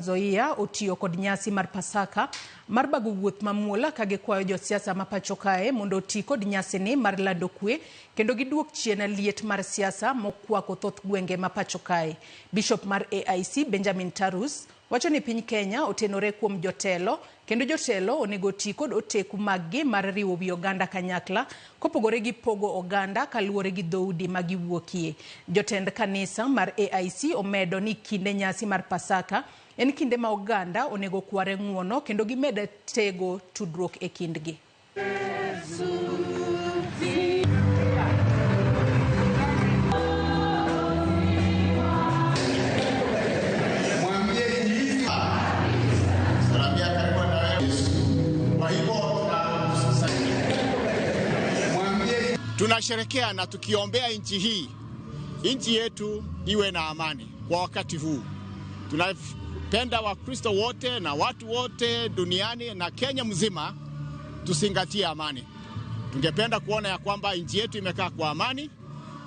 Zoia otiyo kod nyasi mar Pasaka mar bago wuoth mamuola kage kwayo josiasa ma pacho kae mondo oti kod nyasi ni mar lando kwe kendo giduok chien liet mar siasa mokwako thoth gwenge ma pacho kae. Bishop mar AIC Benjamin Tarus wacho ni piny Kenya otenore kuom jotelo kendo jotelo onego oti kod oteku maggi mar riwo wi oganda kanyakla kopogore gi pogo oganda kaluwore gi dhoudi magiwuokie. Jotend kanisa mar AIC omedo ni kinde nyasi mar Pasaka en kinde ma oganda onego kware ng'uono kendo gimeda tego tudruok e kindgi. Tunasherekea na tukiombea nchi hii, nchi yetu iwe na amani kwa wakati huu. Tunapenda Wakristo wote na watu wote duniani na Kenya mzima tusingatie amani. Tungependa kuona ya kwamba nchi yetu imekaa kwa amani,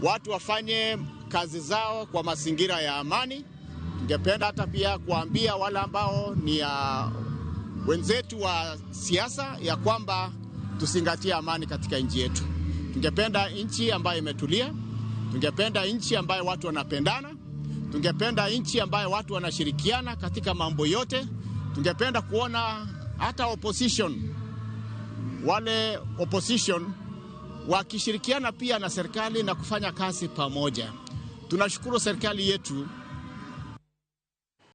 watu wafanye kazi zao kwa mazingira ya amani. Tungependa hata pia kuambia wale ambao ni wenzetu wa siasa ya kwamba tusingatie amani katika nchi yetu. Tungependa nchi ambayo imetulia, tungependa nchi ambayo watu wanapendana, tungependa nchi ambayo watu wanashirikiana katika mambo yote. Tungependa kuona hata wale opposition wakishirikiana pia na serikali na kufanya kazi pamoja. Tunashukuru serikali yetu